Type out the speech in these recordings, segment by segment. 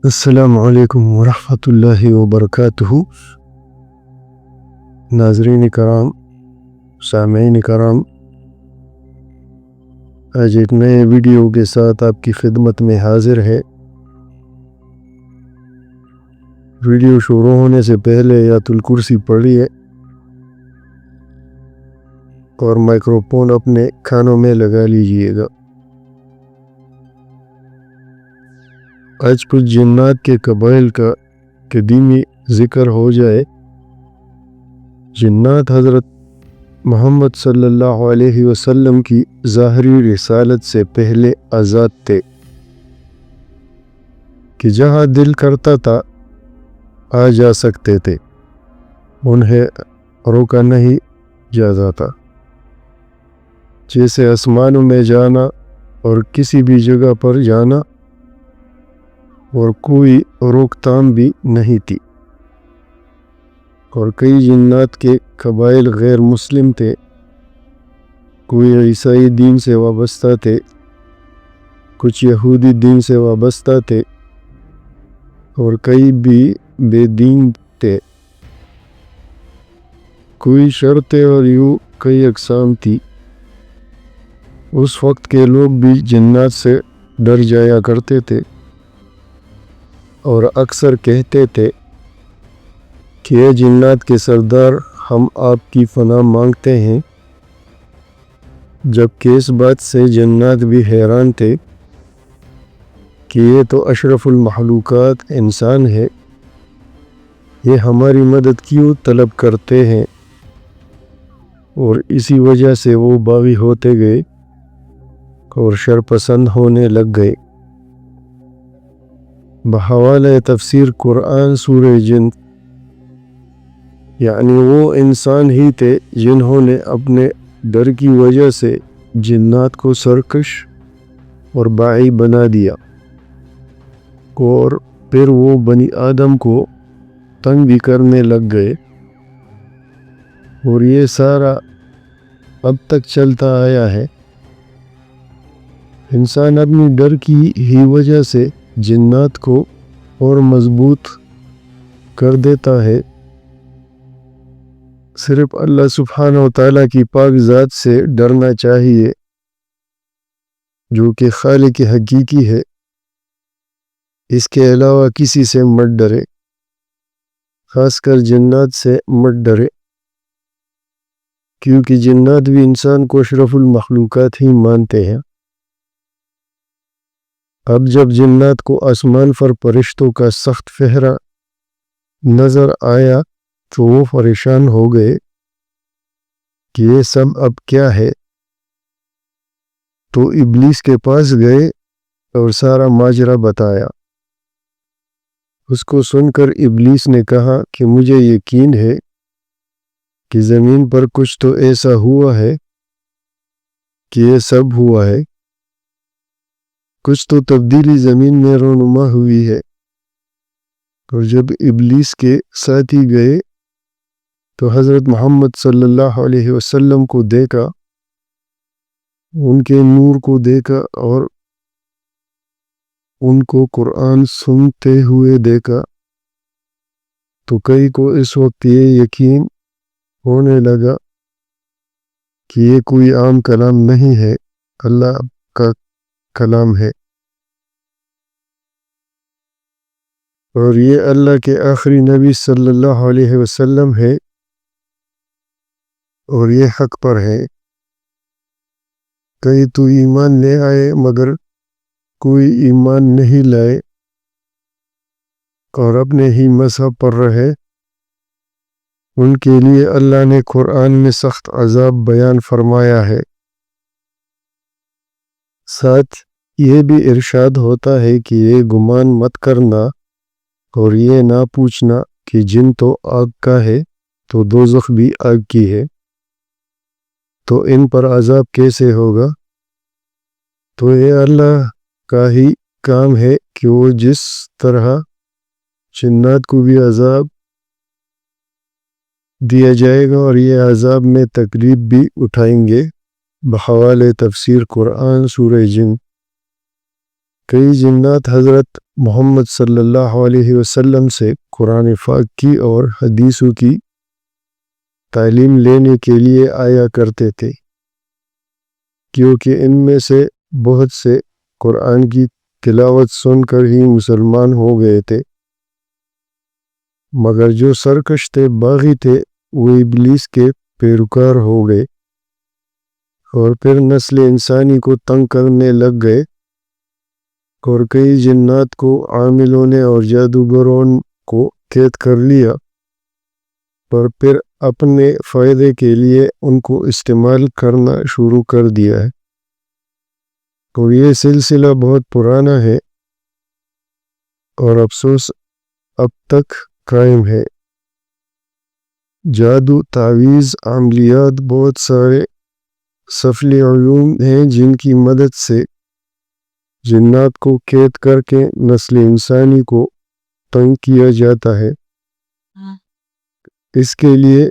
السلام علیکم ورحمۃ اللہ وبرکاتہ۔ ناظرین کرام، سامعین کرام، آج ایک نئے ویڈیو کے ساتھ آپ کی خدمت میں حاضر ہے۔ ویڈیو شروع ہونے سے پہلے آیت الکرسی پڑھیے اور مائکروفون اپنے کانوں میں لگا لیجئے گا۔ آج کچھ جنات کے قبائل کا قدیمی ذکر ہو جائے۔ جنات حضرت محمد صلی اللہ علیہ وسلم کی ظاہری رسالت سے پہلے آزاد تھے کہ جہاں دل کرتا تھا آ جا سکتے تھے، انہیں روکا نہیں جاتا تھا۔ جیسے آسمانوں میں جانا اور کسی بھی جگہ پر جانا، اور کوئی روک تھام بھی نہیں تھی۔ اور کئی جنات کے قبائل غیر مسلم تھے، کوئی عیسائی دین سے وابستہ تھے، کچھ یہودی دین سے وابستہ تھے، اور کئی بھی بے دین تھے۔ کوئی شرطیں اور یوں کئی اقسام تھی۔ اس وقت کے لوگ بھی جنات سے ڈر جایا کرتے تھے اور اکثر کہتے تھے کہ اے جنات کے سردار، ہم آپ کی پناہ مانگتے ہیں۔ جبکہ اس بات سے جنات بھی حیران تھے کہ یہ تو اشرف المخلوقات انسان ہے، یہ ہماری مدد کیوں طلب کرتے ہیں؟ اور اسی وجہ سے وہ باغی ہوتے گئے اور شرپسند ہونے لگ گئے۔ بحوالہ تفسیر قرآن سورہ جن، یعنی وہ انسان ہی تھے جنہوں نے اپنے ڈر کی وجہ سے جنات کو سرکش اور باعث بنا دیا، اور پھر وہ بنی آدم کو تنگ بھی کرنے لگ گئے، اور یہ سارا اب تک چلتا آیا ہے۔ انسان اپنی ڈر کی ہی وجہ سے جنات کو اور مضبوط کر دیتا ہے۔ صرف اللہ سبحانہ و تعالیٰ کی پاک ذات سے ڈرنا چاہیے، جو کہ خالق حقیقی ہے۔ اس کے علاوہ کسی سے مت ڈرے، خاص کر جنات سے مت ڈرے، کیونکہ جنات بھی انسان کو اشرف المخلوقات ہی مانتے ہیں۔ اب جب جنات کو آسمان پر فرشتوں کا سخت پہرا نظر آیا تو وہ پریشان ہو گئے کہ یہ سب اب کیا ہے۔ تو ابلیس کے پاس گئے اور سارا ماجرا بتایا۔ اس کو سن کر ابلیس نے کہا کہ مجھے یقین ہے کہ زمین پر کچھ تو ایسا ہوا ہے کہ یہ سب ہوا ہے، کچھ تو تبدیلی زمین میں رونما ہوئی ہے۔ اور جب ابلیس کے ساتھی گئے تو حضرت محمد صلی اللہ علیہ وسلم کو دیکھا، ان کے نور کو دیکھا اور ان کو قرآن سنتے ہوئے دیکھا، تو کئی کو اس وقت یہ یقین ہونے لگا کہ یہ کوئی عام کلام نہیں ہے، اللہ کا کلام ہے، اور یہ اللہ کے آخری نبی صلی اللہ علیہ وسلم ہے، اور یہ حق پر ہے۔ کئی تو ایمان لے آئے مگر کوئی ایمان نہیں لائے اور اپنے ہی مذہب پر رہے۔ ان کے لیے اللہ نے قرآن میں سخت عذاب بیان فرمایا ہے۔ ساتھ یہ بھی ارشاد ہوتا ہے کہ یہ گمان مت کرنا اور یہ نہ پوچھنا کہ جن تو آگ کا ہے تو دوزخ بھی آگ کی ہے، تو ان پر عذاب کیسے ہوگا؟ تو یہ اللہ کا ہی کام ہے کہ وہ جس طرح جنات کو بھی عذاب دیا جائے گا اور یہ عذاب میں تکلیف بھی اٹھائیں گے۔ بحوالہ تفسیر قرآن سورہ جن۔ کئی جنات حضرت محمد صلی اللہ علیہ وسلم سے قرآن پاک کی اور حدیثوں کی تعلیم لینے کے لیے آیا کرتے تھے، کیونکہ ان میں سے بہت سے قرآن کی تلاوت سن کر ہی مسلمان ہو گئے تھے، مگر جو سرکش تھے، باغی تھے، وہ ابلیس کے پیروکار ہو گئے اور پھر نسل انسانی کو تنگ کرنے لگ گئے، اور کئی جنات کو عاملوں نے اور جادوگروں کو قید کر لیا، پر پھر اپنے فائدے کے لیے ان کو استعمال کرنا شروع کر دیا ہے۔ تو یہ سلسلہ بہت پرانا ہے اور افسوس اب تک قائم ہے۔ جادو، تعویذ، عملیات، بہت سارے سفلی علوم ہیں جن کی مدد سے جنات کو قید کر کے نسل انسانی کو تنگ کیا جاتا ہے۔ اس کے لیے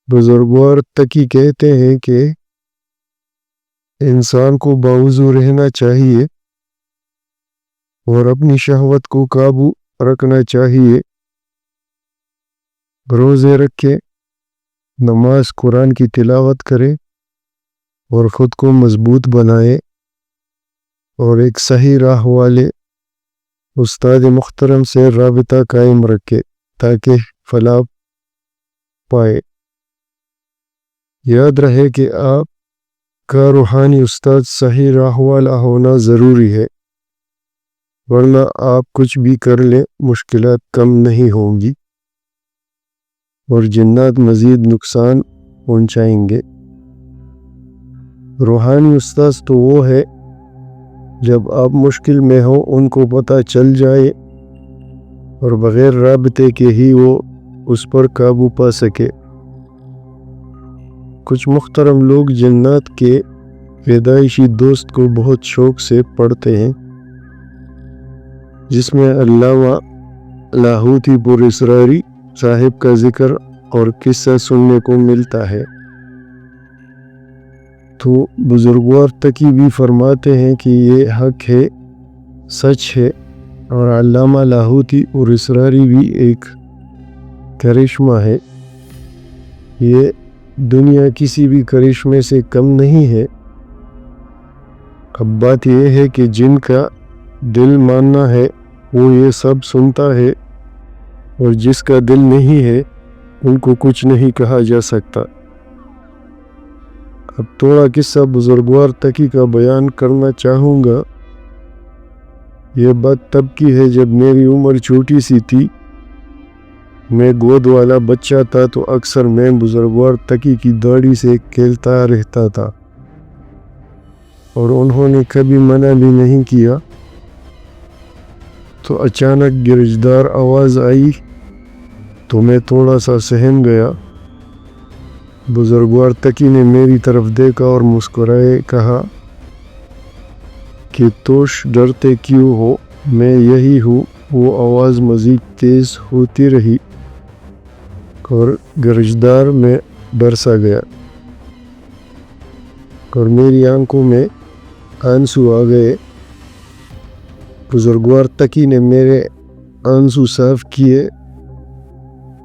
بزرگوار تقی کہتے ہیں کہ انسان کو باوضو رہنا چاہیے اور اپنی شہوت کو قابو رکھنا چاہیے، روزے رکھے، نماز قرآن کی تلاوت کرے اور خود کو مضبوط بنائے اور ایک صحیح راہ والے استاد محترم سے رابطہ قائم رکھے تاکہ فلاح پائے۔ یاد رہے کہ آپ کا روحانی استاد صحیح راہ والا ہونا ضروری ہے، ورنہ آپ کچھ بھی کر لیں مشکلات کم نہیں ہوں گی اور جنات مزید نقصان پہنچائیں گے۔ روحانی استاد تو وہ ہے جب آپ مشکل میں ہو ان کو پتہ چل جائے اور بغیر رابطے کے ہی وہ اس پر قابو پا سکے۔ کچھ محترم لوگ جنات کے پیدائشی دوست کو بہت شوق سے پڑھتے ہیں، جس میں علامہ لاہوتی پور اسراری صاحب کا ذکر اور قصہ سننے کو ملتا ہے۔ تو بزرگوار تقی بھی فرماتے ہیں کہ یہ حق ہے، سچ ہے، اور علامہ لاہوتی اور اسراری بھی ایک کرشمہ ہے۔ یہ دنیا کسی بھی کرشمے سے کم نہیں ہے۔ اب بات یہ ہے کہ جن کا دل ماننا ہے وہ یہ سب سنتا ہے، اور جس کا دل نہیں ہے ان کو کچھ نہیں کہا جا سکتا۔ اب تھوڑا قصہ بزرگوار تقی کا بیان کرنا چاہوں گا۔ یہ بات تب کی ہے جب میری عمر چھوٹی سی تھی، میں گود والا بچہ تھا، تو اکثر میں بزرگوار تقی کی داڑھی سے کھیلتا رہتا تھا اور انہوں نے کبھی منع بھی نہیں کیا۔ تو اچانک گرجدار آواز آئی تو میں تھوڑا سا سہم گیا۔ بزرگوار تقی نے میری طرف دیکھا اور مسکرائے کہا کہ توش ڈرتے کیوں ہو، میں یہی ہوں۔ وہ آواز مزید تیز ہوتی رہی اور گرجدار میں ڈر سا گیا اور میری آنکھوں میں آنسو آ گئے۔ بزرگوار تقی نے میرے آنسو صاف کیے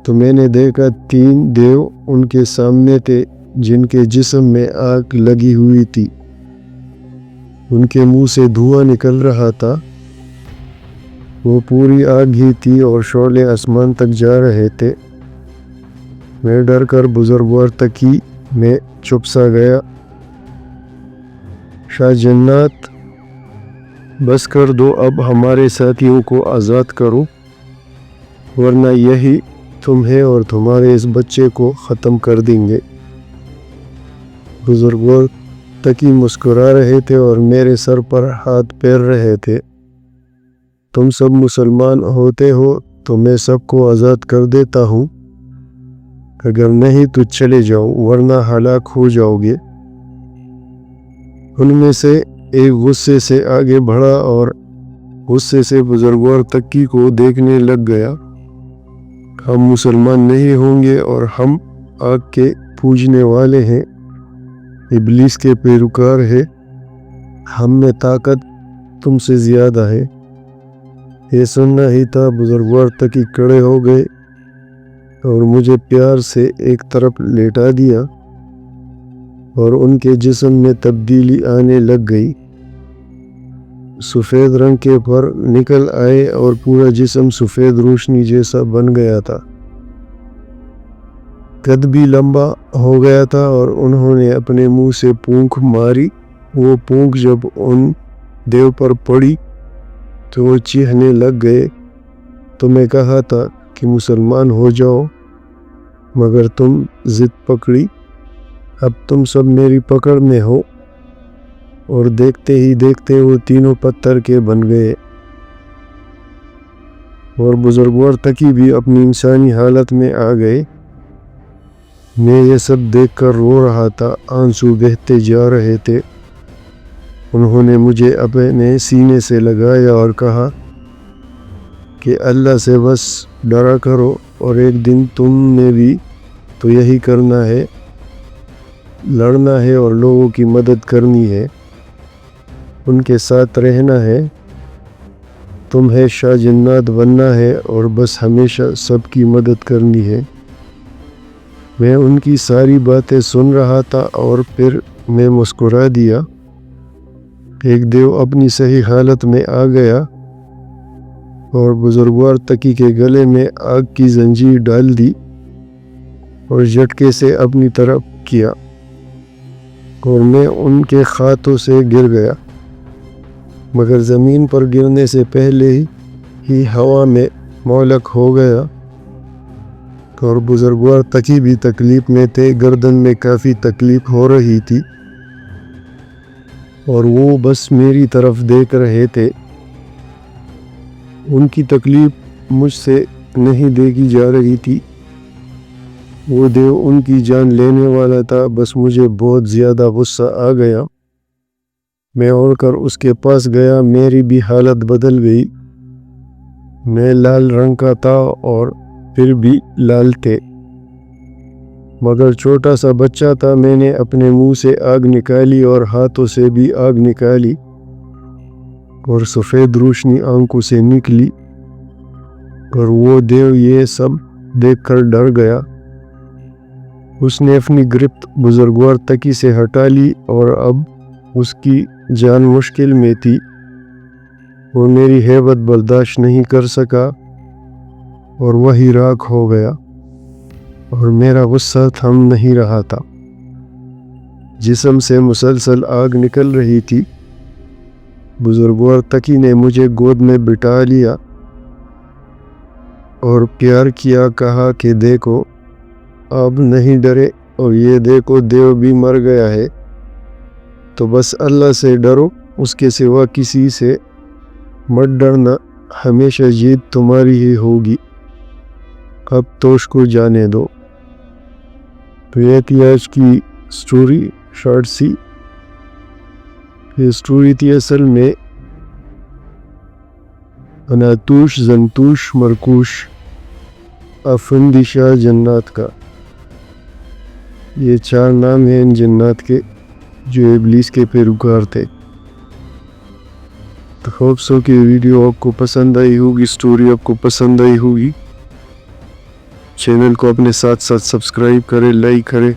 تو میں نے دیکھا 3 دیو ان کے سامنے تھے جن کے جسم میں آگ لگی ہوئی تھی، ان کے منہ سے دھواں نکل رہا تھا، وہ پوری آگ ہی تھی اور شعلے آسمان تک جا رہے تھے۔ میں ڈر کر بزرگوار تقی میں چھپ سا گیا۔ شاہ جنات بس کر دو، اب ہمارے ساتھیوں کو آزاد کرو، ورنہ یہی تمہیں اور تمہارے اس بچے کو ختم کر دیں گے۔ بزرگوار تقی مسکرا رہے تھے اور میرے سر پر ہاتھ پھیر رہے تھے۔ تم سب مسلمان ہوتے ہو تو میں سب کو آزاد کر دیتا ہوں، اگر نہیں تو چلے جاؤ، ورنہ ہلاک ہو جاؤ گے۔ ان میں سے ایک غصے سے آگے بڑھا اور غصے سے بزرگوار تقی کو دیکھنے لگ گیا۔ ہم مسلمان نہیں ہوں گے اور ہم آگ کے پوجنے والے ہیں، ابلیس کے پیروکار ہیں، ہم میں طاقت تم سے زیادہ ہے۔ یہ سننا ہی تھا بزرگوار تکی کھڑے ہو گئے اور مجھے پیار سے ایک طرف لیٹا دیا اور ان کے جسم میں تبدیلی آنے لگ گئی۔ سفید رنگ کے پر نکل آئے اور پورا جسم سفید روشنی جیسا بن گیا تھا۔ قد بھی لمبا ہو گیا تھا اور انہوں نے اپنے منہ سے پونکھ ماری۔ وہ پونکھ جب ان دیو پر پڑی تو وہ چیخنے لگ گئے۔ تمہیں کہا تھا کہ مسلمان ہو جاؤ مگر تم ضد پکڑی۔ اب تم سب میری پکڑ میں ہو۔ اور دیکھتے ہی دیکھتے وہ تینوں پتھر کے بن گئے۔ اور بزرگوار تکی بھی اپنی انسانی حالت میں آ گئے۔ میں یہ سب دیکھ کر رو رہا تھا، آنسو بہتے جا رہے تھے۔ انہوں نے مجھے اپنے سینے سے لگایا اور کہا کہ اللہ سے بس ڈرا کرو اور ایک دن تم نے بھی تو یہی کرنا ہے، لڑنا ہے اور لوگوں کی مدد کرنی ہے، ان کے ساتھ رہنا ہے، تمہیں شاہ جنات بننا ہے اور بس ہمیشہ سب کی مدد کرنی ہے۔ میں ان کی ساری باتیں سن رہا تھا اور پھر میں مسکرا دیا۔ ایک دیو اپنی صحیح حالت میں آ گیا اور بزرگوار تکی کے گلے میں آگ کی زنجیر ڈال دی اور جھٹکے سے اپنی طرف کیا اور میں ان کے ہاتھوں سے گر گیا، مگر زمین پر گرنے سے پہلے ہی ہوا میں معلق ہو گیا۔ اور بزرگوار تکی بھی تکلیف میں تھے، گردن میں کافی تکلیف ہو رہی تھی اور وہ بس میری طرف دیکھ رہے تھے۔ ان کی تکلیف مجھ سے نہیں دیکھی جا رہی تھی۔ وہ دیو ان کی جان لینے والا تھا، بس مجھے بہت زیادہ غصہ آ گیا۔ میں اڑ کر اس کے پاس گیا، میری بھی حالت بدل گئی۔ میں لال رنگ کا تھا اور پھر بھی لال تھے، مگر چھوٹا سا بچہ تھا۔ میں نے اپنے منہ سے آگ نکالی اور ہاتھوں سے بھی آگ نکالی اور سفید روشنی آنکھوں سے نکلی، اور وہ دیو یہ سب دیکھ کر ڈر گیا۔ اس نے اپنی گرفت بزرگوار تکی سے ہٹا لی اور اب اس کی جان مشکل میں تھی۔ وہ میری ہیبت برداشت نہیں کر سکا اور وہی راکھ ہو گیا، اور میرا غصہ تھم نہیں رہا تھا۔ جسم سے مسلسل آگ نکل رہی تھی۔ بزرگوار تکی نے مجھے گود میں بٹھا لیا اور پیار کیا، کہا کہ دیکھو اب نہیں ڈرے، اور یہ دیکھو دیو بھی مر گیا ہے، تو بس اللہ سے ڈرو، اس کے سوا کسی سے مت ڈرنا، ہمیشہ جیت تمہاری ہی ہوگی، اب توش کو جانے دو۔ تو یہ تھی آج کی سٹوری، شارٹ سی۔ یہ سٹوری تھی اصل میں اناتوش، زنتوش، مرکوش، افندی شاہ جنات کا۔ یہ 4 نام ہیں ان جنات کے جو ابلیس کے پیروکار تھے۔ تو ہوپ سو کہ ویڈیو آپ کو پسند آئی ہوگی، سٹوری آپ کو پسند آئی ہوگی۔ چینل کو اپنے ساتھ ساتھ سبسکرائب کرے، لائک کرے،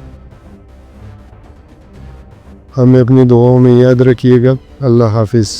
ہمیں اپنی دعاؤں میں یاد رکھیے گا۔ اللہ حافظ۔